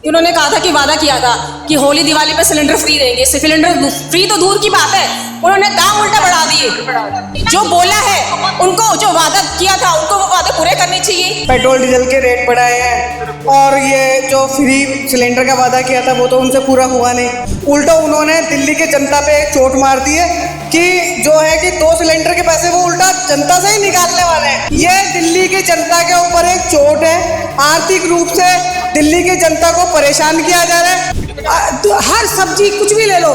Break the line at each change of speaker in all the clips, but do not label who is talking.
इन्होंने कहा था कि वादा किया था कि होली दिवाली पे सिलेंडर फ्री देंगे। सिलेंडर फ्री तो दूर की बात है, उन्होंने दाम उल्टा बढ़ा दिए। जो बोला है उनको, जो वादा किया था उनको वो वादे पूरे करने चाहिए।
पेट्रोल डीजल के रेट बढ़ाए हैं और ये जो फ्री सिलेंडर का वादा किया था वो तो उनसे पूरा हुआ नहीं। उल्टा उन्होंने दिल्ली की जनता पे एक चोट मार दी है कि जो है कि 2 सिलेंडर के पैसे वो उल्टा जनता से ही निकालने वाले हैं। ये दिल्ली की जनता के ऊपर एक चोट है। आर्थिक रूप से दिल्ली की जनता को परेशान किया जा रहा है।
हर सब्जी कुछ भी ले लो,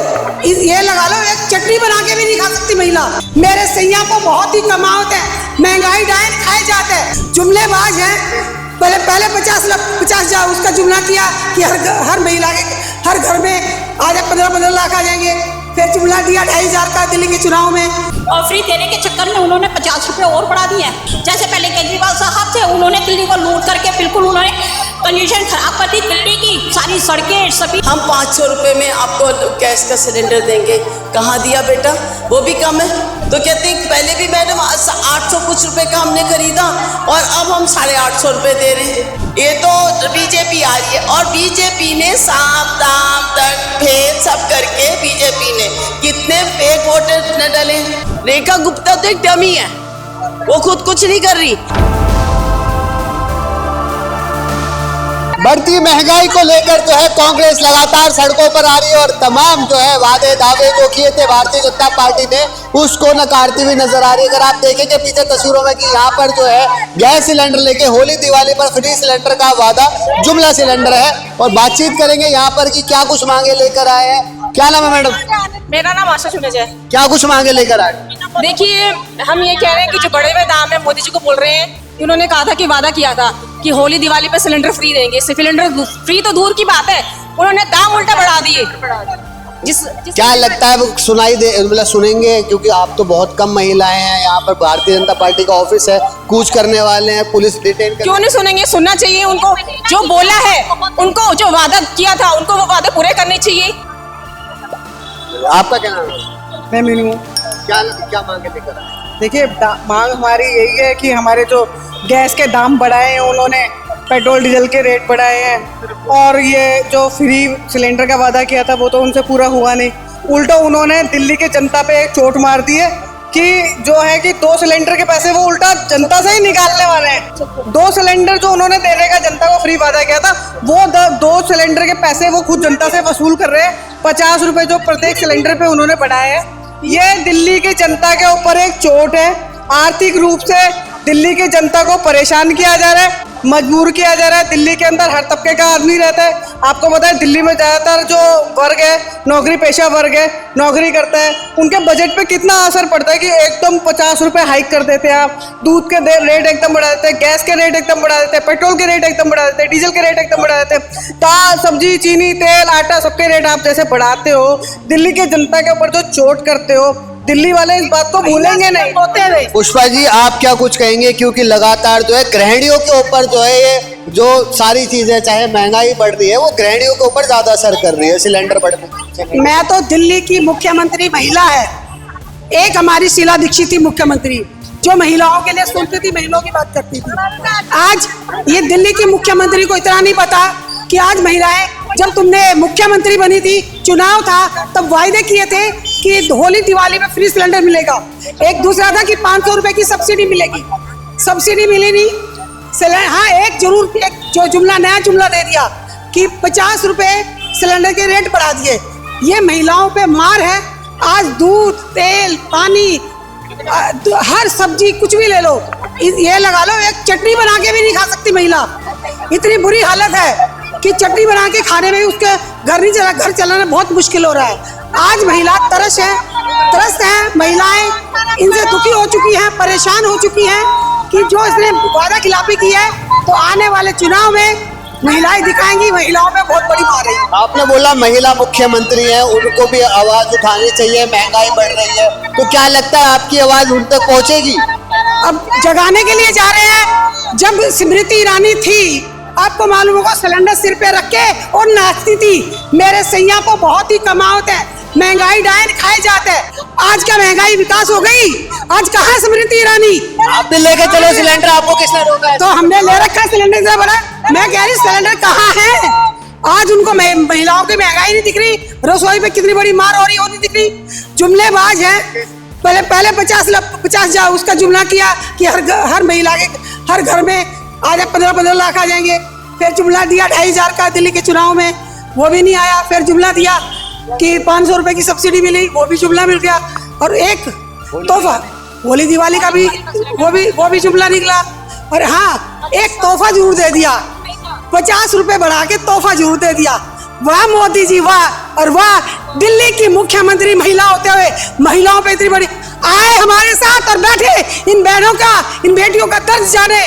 ये लगा लो, एक चटनी बना के भी नहीं खा सकती महिला। मेरे सैया को बहुत ही कमावत है, महंगाई डायन खाए जाते हैं, जुमलेबाज हैं। पहले 50 जाओ उसका जुमला किया कि हर महिला के हर घर में आज 15 लाख आ जाएंगे। फिर जुमला दिया 2,500 का दिल्ली के चुनाव में।
और फ्री देने के चक्कर में उन्होंने 50 रुपये और बढ़ा दिए हैं। जैसे पहले केजरीवाल साहब थे, उन्होंने दिल्ली को लूट करके बिल्कुल उन्होंने कंडीशन खराब कर दी दिल्ली की, सारी सड़कें सभी।
हम 500 रुपये में आपको गैस का सिलेंडर देंगे, कहाँ दिया बेटा, वो भी कम है। तो कहते हैं पहले भी मैडम 800 कुछ रुपए का हमने खरीदा और अब हम 850 रुपये दे रहे हैं। ये तो बीजेपी आ रही है और बीजेपी ने साम दाम दंड भेद सब करके बीजेपी ने कितने फेक वोटर न डाले। रेखा गुप्ता तो एक डमी है, वो खुद कुछ नहीं कर रही।
बढ़ती महंगाई को लेकर जो है कांग्रेस लगातार सड़कों पर आ रही है और तमाम जो है वादे दावे जो किए थे भारतीय जनता पार्टी ने उसको नकारती हुई नजर आ रही है। अगर आप देखेंगे पीछे तस्वीरों में कि यहाँ पर जो है गैस सिलेंडर लेके होली दिवाली पर फ्री सिलेंडर का वादा जुमला सिलेंडर है और बातचीत करेंगे यहाँ पर कि क्या कुछ मांगे लेकर आए हैं। क्या नाम है मैडम?
मेरा नाम आशा सुनेज है।
क्या कुछ मांगे लेकर आए?
देखिए, हम ये कह रहे हैं कि जो बढ़े हुए दाम है, मोदी जी को बोल रहे हैं, इन्होंने कहा था कि वादा किया था कि होली दिवाली पे सिलेंडर फ्री देंगे। सिलेंडर फ्री तो दूर की बात है, उन्होंने दाम उल्टा बढ़ा दिए।
क्या लगता है वो सुनाई दे, मतलब सुनेंगे? क्योंकि आप तो बहुत कम महिलाएं हैं यहाँ पर, भारतीय जनता पार्टी का ऑफिस है, कूच करने वाले हैं, पुलिस डिटेन
क्यों नहीं सुनेंगे? सुनना चाहिए उनको। जो बोला है उनको, जो वादा किया था उनको वो वादे पूरे करने चाहिए।
आपका क्या नाम है?
मैं मीनू।
क्या मांगे लेकर आए?
देखिए, मांग हमारी यही है कि हमारे जो गैस के दाम बढ़ाए हैं उन्होंने, पेट्रोल डीजल के रेट बढ़ाए हैं और ये जो फ्री सिलेंडर का वादा किया था वो तो उनसे पूरा हुआ नहीं। उल्टा उन्होंने दिल्ली के जनता पे एक चोट मार दी है कि जो है कि 2 सिलेंडर के पैसे वो उल्टा जनता से ही निकालने वाले हैं। 2 सिलेंडर जो उन्होंने देने का जनता को फ्री वादा किया था वो 2 सिलेंडर के पैसे वो खुद जनता से वसूल कर रहे हैं। 50 रुपये जो प्रत्येक सिलेंडर पे उन्होंने बढ़ाए हैं। ये दिल्ली की जनता के ऊपर एक चोट है। आर्थिक रूप से दिल्ली की जनता को परेशान किया जा रहा है, मजबूर किया जा रहा है। दिल्ली के अंदर हर तबके का आदमी रहता है। आपको पता है दिल्ली में ज़्यादातर जो वर्ग है, नौकरी पेशा वर्ग है, नौकरी करता है, उनके बजट पे कितना असर पड़ता है कि एकदम 50 रुपये हाइक कर देते हैं आप, दूध के रेट एकदम बढ़ा देते हैं, गैस के रेट एकदम बढ़ा देते हैं, पेट्रोल के रेट एकदम बढ़ा देते हैं, डीजल के रेट एकदम बढ़ा देते हैं, दाल सब्जी चीनी तेल आटा सबके रेट आप जैसे बढ़ाते हो, दिल्ली की जनता के ऊपर जो चोट करते हो, दिल्ली वाले इस बात को भूलेंगे नहीं।
पुष्पा जी, आप क्या कुछ कहेंगे? क्योंकि लगातार जो है गृहिणियों के ऊपर जो है ये जो सारी चीजें, चाहे महंगाई बढ़ रही है, वो गृहिणियों के ऊपर ज्यादा असर कर रही है सिलेंडर बढ़ने।
मैं तो दिल्ली की मुख्यमंत्री महिला है, एक हमारी शीला दीक्षित थी मुख्यमंत्री, जो महिलाओं के लिए सुनती थी, महिलाओं की बात करती थी। आज ये दिल्ली की मुख्यमंत्री को इतना नहीं पता कि आज महिलाएं, जब तुमने मुख्यमंत्री बनी थी, चुनाव था, तब वायदे किए थे कि होली दिवाली में फ्री सिलेंडर मिलेगा। एक दूसरा था कि 500 रुपए की सब्सिडी मिलेगी, सब्सिडी मिली नहीं। हाँ, एक जरूर एक जो जुमला, नया जुमला दे दिया कि 50 रुपए सिलेंडर के रेट बढ़ा दिए। ये महिलाओं पे मार है। आज दूध तेल पानी हर सब्जी कुछ भी ले लो, ये लगा लो, एक चटनी बना के भी नहीं खा सकती महिला। इतनी बुरी हालत है कि चटनी बना के खाने में उसके घर चलाना बहुत मुश्किल हो रहा है। आज महिला त्रस्त है, महिलाएं इनसे दुखी हो चुकी हैं, परेशान हो चुकी हैं कि जो इसने वादा खिलाफी की है, तो आने वाले चुनाव में महिलाएं दिखाएंगी। महिलाओं में बहुत बड़ी मार है।
आपने बोला महिला मुख्यमंत्री है, उनको भी आवाज उठानी चाहिए, महंगाई बढ़ रही है, तो क्या लगता है आपकी आवाज उन तक पहुंचेगी?
अब जगाने के लिए जा रहे हैं। जब स्मृति ईरानी थी, आपको मालूम होगा, सिलेंडर सिर पे रख के और नाचती थी, मेरे सैया को बहुत ही कमावत है, महंगाई डायन खाए जाते हैं। आज क्या महंगाई विकास हो गई? आज कहाँ स्मृति ईरानी?
आप भी लेके चलो सिलेंडर, आपको किसने रोका है?
तो हमने ले रखा है सिलेंडर से बड़ा। मैं कह रही सिलेंडर कहाँ है? आज उनको महिलाओं की महंगाई नहीं दिख रही, रसोई पे कितनी बड़ी मार हो रही है वो नहीं दिख रही। जुमलेबाज है। पहले 50 जा उसका जुमला किया कि हर महिला के हर घर में आज 15-15 लाख आ जाएंगे। फिर जुमला दिया 2,500 का दिल्ली के चुनाव में, वो भी नहीं आया। फिर जुमला दिया कि 500 रुपए की सब्सिडी मिली, वो भी जुमला मिल गया। और एक तोहफा होली दिवाली का भी वो भी जुमला निकला। और हाँ, एक तोहफा जरूर दे दिया, 50 रुपए बढ़ा के तोहफा जरूर दे दिया। वाह मोदी जी वाह। और वाह दिल्ली की मुख्यमंत्री महिला होते हुए महिलाओं पे इतनी बड़ी आए हमारे साथ और बैठे इन बहनों का, इन बेटियों का दर्द जाने।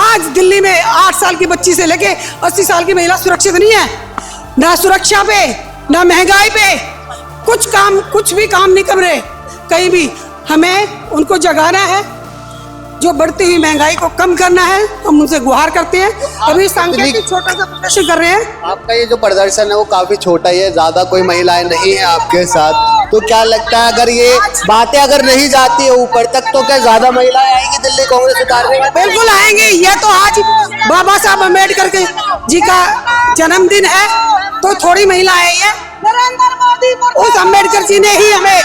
आज दिल्ली में 8 साल की बच्ची से लेके 80 साल की महिला सुरक्षित नहीं है, ना सुरक्षा पे ना महंगाई पे, कुछ भी काम नहीं कर रहे कहीं भी। हमें उनको जगाना है, जो बढ़ती हुई महंगाई को कम करना है। हम उनसे गुहार करते हैं। अभी सांकेतिक छोटा सा प्रदर्शन कर रहे हैं।
आपका ये जो प्रदर्शन है वो काफी छोटा ही है, ज्यादा कोई महिलाएं नहीं है आपके साथ, तो क्या लगता है अगर ये बातें अगर नहीं जाती है ऊपर तक तो क्या ज्यादा महिलाएं आएंगी दिल्ली कांग्रेस उतारने में?
बिल्कुल आएंगे। ये तो आज बाबा साहब अम्बेडकर जी का जन्मदिन है, तो थोड़ी महिला आई है। उस अम्बेडकर जी ने ही हमें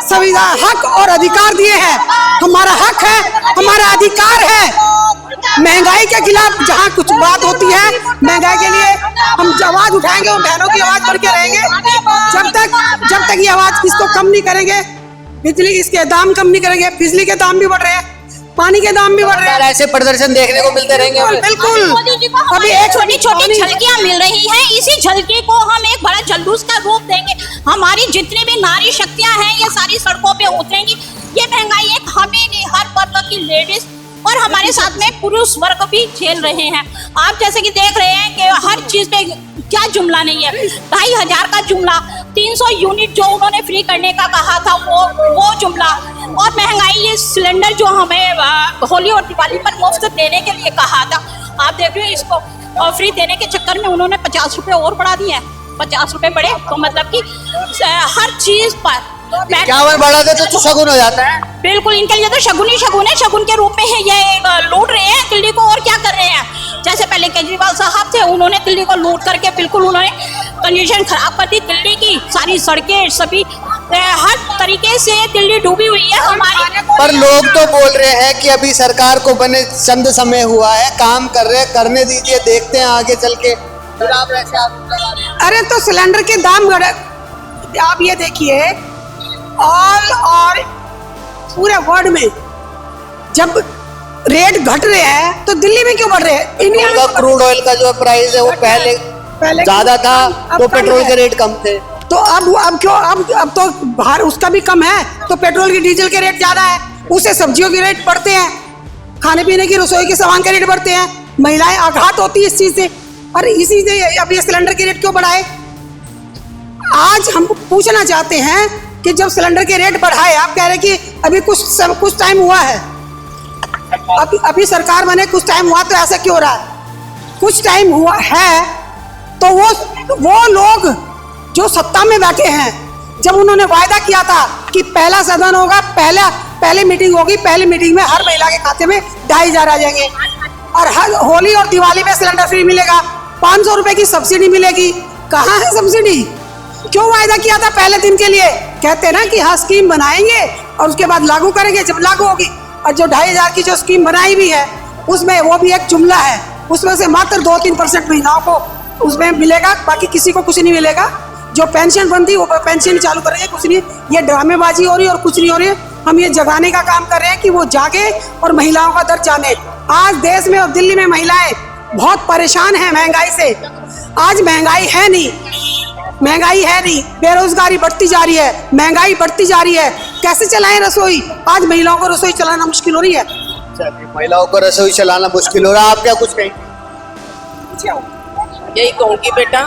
संविधान हक और अधिकार दिए हैं। हमारा हक है, हमारा अधिकार है। महंगाई के खिलाफ जहाँ कुछ बात होती है, महंगाई के लिए हम आवाज उठाएंगे, उन बहनों की आवाज बढ़ के रहेंगे। जब तक ये आवाज इसको कम नहीं करेंगे, बिजली इसके दाम कम नहीं करेंगे, बिजली के दाम भी बढ़ रहे हैं, पानी के दाम भी बढ़ रहे हैं।
ऐसे प्रदर्शन देखने को मिलते रहेंगे
बिल्कुल।
मोदी जी को
अभी
हमारी
एक
छोटी झलकियां मिल रही हैं, इसी झलकी को हम एक बड़ा जुलूस का रूप देंगे। हमारी जितनी भी नारी शक्तियां हैं ये सारी सड़कों पे उतरेंगी। ये महंगाई एक हमें नहीं, हर वर्ग की लेडीज और हमारे साथ में पुरुष वर्ग भी झेल रहे हैं। आप जैसे कि देख रहे हैं कि हर चीज पे क्या जुमला नहीं है। 2,500 का जुमला, 300 यूनिट जो उन्होंने फ्री करने का कहा था वो जुमला, और महंगाई ये सिलेंडर जो हमें होली और दिवाली पर मुफ्त देने के लिए कहा था। आप देख रहे हो इसको फ्री देने के चक्कर में उन्होंने 50 रुपए और बढ़ा दिए हैं। 50 रुपए बढ़े तो मतलब कि हर चीज पर
क्या बढ़ा दे तो शगुन हो जाता है।
बिल्कुल, इनके लिए तो शगुन ही शगुन है। शगुन के रूप में है ये लूट रहे हैं दिल्ली को, और क्या कर रहे हैं। जैसे पहले केजरीवाल साहब थे, उन्होंने दिल्ली को लूट करके बिल्कुल उन्होंने कंडीशन खराब कर दी। दिल्ली की सारी सड़कें सभी हर तरीके से दिल्ली डूबी हुई है हमारी।
पर लोग तो बोल रहे हैं कि अभी सरकार को बने चंद समय हुआ है, काम कर रहे हैं, करने दीजिए, देखते हैं आगे चल के। फिर आप ऐसे
अरे तो सिलेंडर के दाम बढ़े। आप ये देखिए ऑल और पूरे वर्ल्ड में जब रेट घट रहे हैं तो दिल्ली में क्यों बढ़ रहे हैं? इंडिया में
क्रूड ऑयल का जो प्राइस है वो पहले ज्यादा था,
अब
तो
कम
पेट्रोल
है।
के रेट कम थे।
तो अब क्यों अब तो बाहर उसका भी कम है, तो पेट्रोल की डीजल के रेट ज्यादा है, उससे सब्जियों के रेट बढ़ते हैं, खाने पीने की रसोई के सामान के रेट बढ़ते हैं। महिलाएं आघात होती है इस चीज से, और इसी से अब ये सिलेंडर के रेट क्यों बढ़ाए? आज हम पूछना चाहते हैं कि जब सिलेंडर के रेट बढ़ाए, आप कह रहे हैं कि अभी कुछ टाइम हुआ है, अभी सरकार बने कुछ टाइम हुआ, तो ऐसा क्यों हो रहा है? कुछ टाइम हुआ है तो वो लोग जो सत्ता में बैठे हैं, जब उन्होंने वायदा किया था कि पहला सदन होगा, पहले मीटिंग होगी, पहली मीटिंग में हर महिला के खाते में 2,500 आ जाएंगे, और हर होली और दिवाली में सिलेंडर फ्री मिलेगा, 500 रुपए की सब्सिडी मिलेगी। कहाँ है सब्सिडी? क्यों वायदा किया था पहले दिन के लिए? कहते ना कि हाँ स्कीम बनाएंगे और उसके बाद लागू करेंगे। जब लागू होगी, और जो 2,500 की जो स्कीम बनाई हुई है उसमें वो भी एक जुमला है, उसमें से मात्र 2-3% महिलाओं को उसमें मिलेगा, बाकी किसी को कुछ नहीं मिलेगा। जो पेंशन बनती है वो पेंशन चालू करेंगे, कुछ नहीं। ये ड्रामेबाजी हो रही है और कुछ नहीं हो रही है। हम ये जगाने का काम कर रहे हैं कि वो जागे और महिलाओं का दर्द जाने। आज देश में और दिल्ली में महिलाएं बहुत परेशान हैं महंगाई से। आज महंगाई है नहीं, बेरोजगारी बढ़ती जा रही है, महंगाई बढ़ती जा रही है। कैसे चलाएं रसोई? आज महिलाओं को रसोई चलाना मुश्किल हो रही है।
महिलाओं को रसोई चलाना मुश्किल हो रहा है। आप क्या कुछ कहें?
यही कहूँगी बेटा,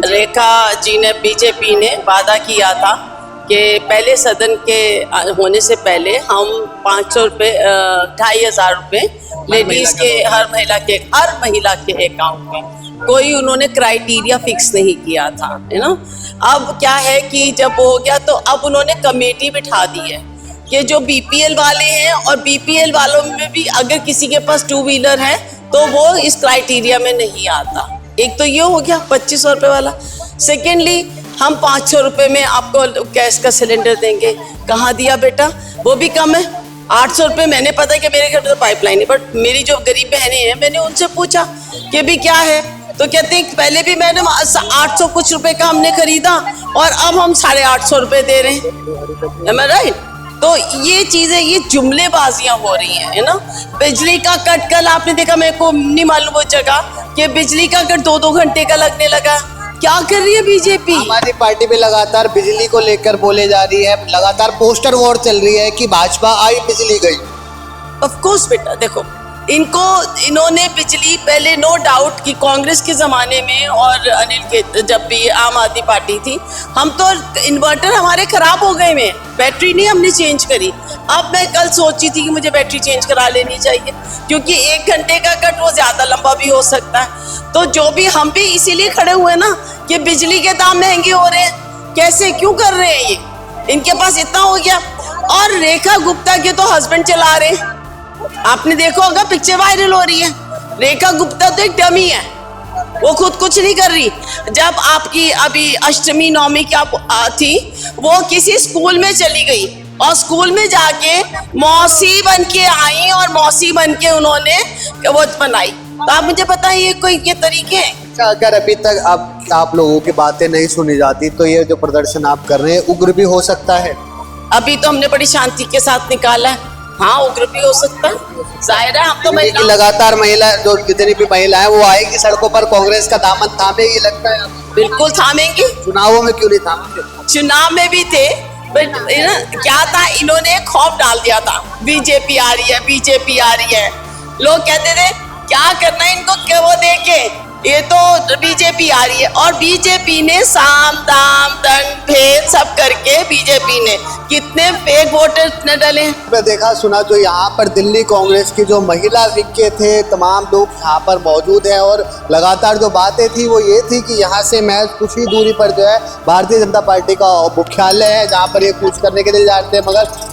रेखा जी ने, बीजेपी ने वादा किया था कि पहले सदन के होने से पहले हम 500 रुपये 2,500 रुपये लेडीज के हर महिला के अकाउंट में, कोई उन्होंने क्राइटेरिया फिक्स नहीं किया था, है ना। अब क्या है कि जब हो गया तो अब उन्होंने कमेटी बिठा दी है कि जो बीपीएल वाले हैं, और बीपीएल वालों में भी अगर किसी के पास 2 व्हीलर है तो वो इस क्राइटेरिया में नहीं आता। एक तो ये हो गया 2500 रुपये वाला। सेकेंडली हम 500 रुपये में आपको गैस का सिलेंडर देंगे। कहाँ दिया बेटा, वो भी कम है। 800 रुपये, मैंने पता है कि मेरे घर में तो पाइपलाइन है, बट मेरी जो गरीब बहनें हैं, मैंने उनसे पूछा कि भी क्या है, तो कहते हैं पहले भी मैडम 800 कुछ रुपए का हमने खरीदा और अब हम 850 रुपये दे रहे हैं। Am I right? तो ये चीजें, ये जुमलेबाजियां हो रही हैं, है ना। बिजली का कट कल आपने देखा, मेरे को नहीं मालूम वो जगह कि बिजली का कट 2-2 घंटे का लगने लगा। क्या कर रही है बीजेपी?
हमारी पार्टी में लगातार बिजली को लेकर बोले जा रही है, लगातार पोस्टर वॉर चल रही है कि भाजपा आई बिजली गई।
ऑफ कोर्स बेटा, देखो इन्होंने बिजली पहले नो डाउट कि कांग्रेस के ज़माने में और अनिल के जब भी आम आदमी पार्टी थी, हम तो इन्वर्टर हमारे ख़राब हो गए में, बैटरी नहीं हमने चेंज करी। अब मैं कल सोची थी कि मुझे बैटरी चेंज करा लेनी चाहिए, क्योंकि 1 घंटे का कट वो ज़्यादा लंबा भी हो सकता है। तो जो भी हम भी इसीलिए खड़े हुए ना कि बिजली के दाम महंगे हो रहे हैं, कैसे क्यों कर रहे हैं ये, इनके पास इतना हो गया। और रेखा गुप्ता के तो हस्बैंड चला रहे हैं, आपने देखा होगा, पिक्चर वायरल हो रही है। रेखा गुप्ता तो एक डमी है, वो खुद कुछ नहीं कर रही। जब आपकी अभी अष्टमी नवमी क्या थी, वो किसी स्कूल में चली गई और स्कूल में जाके मौसी बन के आई और मौसी बन के उन्होंने वो बनाई। तो आप मुझे बताइए ये कोई ये तरीके हैं?
अच्छा, अगर अभी तक आप लोगों की बातें नहीं सुनी जाती तो ये जो प्रदर्शन आप कर रहे हैं उग्र भी हो सकता है।
अभी तो हमने बड़ी शांति के साथ निकाला है। हाँ, उग्र भी हो सकता है, जाहिर है। हम तो
कि लगातार महिला जो जितनी भी महिलाएं वो आएगी सड़कों पर, कांग्रेस का दामन थामेगी लगता है।
बिल्कुल थामेंगे।
चुनावों में क्यों नहीं थामेंगे?
चुनाव में भी थे, बट क्या था, इन्होंने खौफ डाल दिया था, बीजेपी आ रही है, बीजेपी आ रही है। लोग कहते थे क्या करना है इनको, क्या वो देखे, ये तो बीजेपी आ रही है। और बीजेपी ने साम दाम दंड भेद सब करके बीजेपी ने कितने फेक वोटर न डाले।
मैं देखा सुना तो यहाँ पर दिल्ली कांग्रेस की जो महिला विंग के थे तमाम लोग यहाँ पर मौजूद हैं और लगातार जो बातें थी वो ये थी कि यहाँ से महज कुछ ही दूरी पर जो है भारतीय जनता पार्टी का मुख्यालय है, जहाँ पर ये कूच करने के लिए जाते हैं। मगर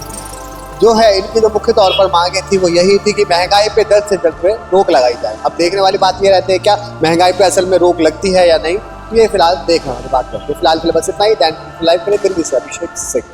जो है इनकी जो मुख्य तौर पर मांगे थी वो यही थी कि महंगाई पे जल्द से जल्द पे रोक लगाई जाए। अब देखने वाली बात ये रहती है क्या महंगाई पे असल में रोक लगती है या नहीं, ये फिलहाल देखने वाली बात करते हैं। फिलहाल बस इतना ही। दिल्ली से अभिषेक सिंह।